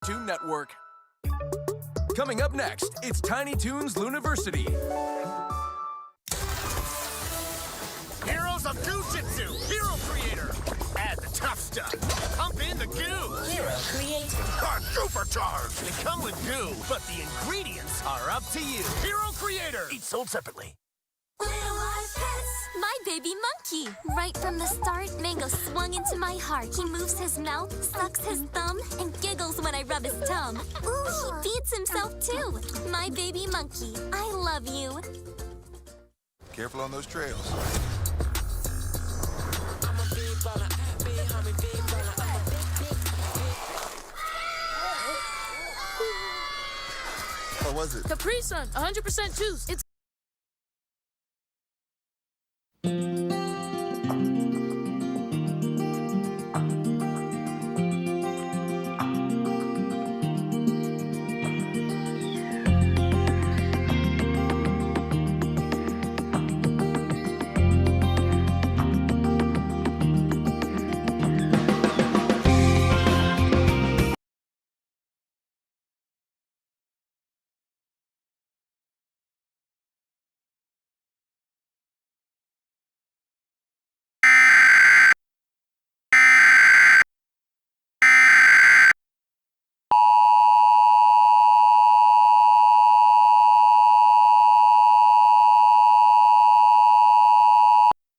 Toon Network. Coming up next, it's Tiny Toons Luniversity. Heroes of Goo-Jitsu, Hero Creator. Add the tough stuff. Pump in the goo. Hero created. Supercharged. They come with goo, but the ingredients are up to you. Hero Creator. Each sold separately. My baby monkey! Right from the start, Mango swung into my heart. He moves his mouth, sucks his thumb, and giggles when I rub his tum. Ooh, he feeds himself too. My baby monkey, I love you. Careful on those trails. What was it? Capri Sun, 100% juice. It's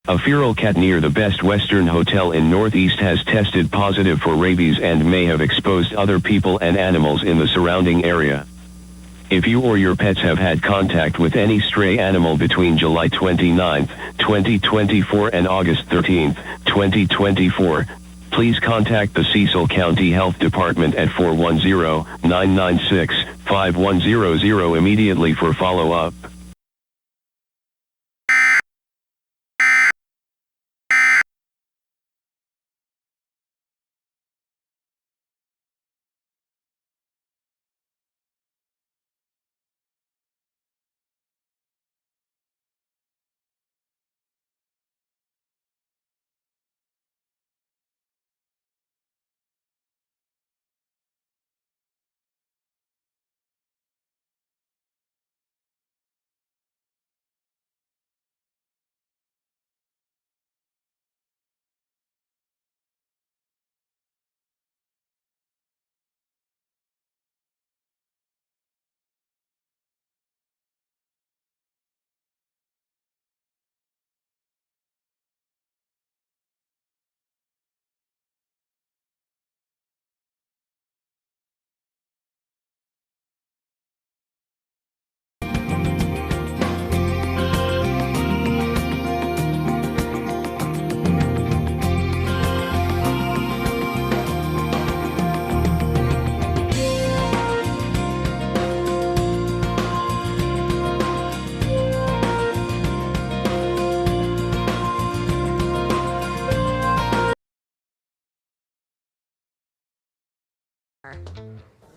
A feral cat near the Best Western Hotel in Northeast has tested positive for rabies and may have exposed other people and animals in the surrounding area. If you or your pets have had contact with any stray animal between July 29, 2024 and August 13, 2024, please contact the Cecil County Health Department at 410-996-5100 immediately for follow-up.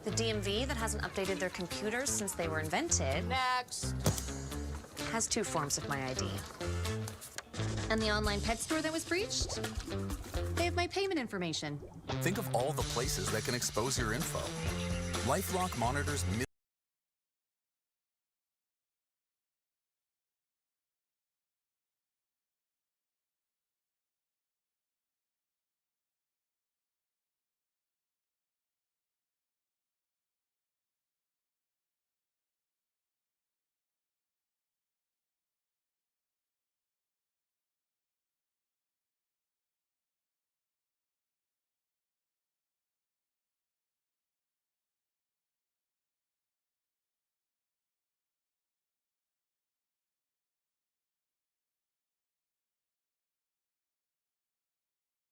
The DMV that hasn't updated their computers since they were invented next. has two forms of my ID. And the online pet store that was breached? They have my payment information. Think of all the places that can expose your info. LifeLock monitors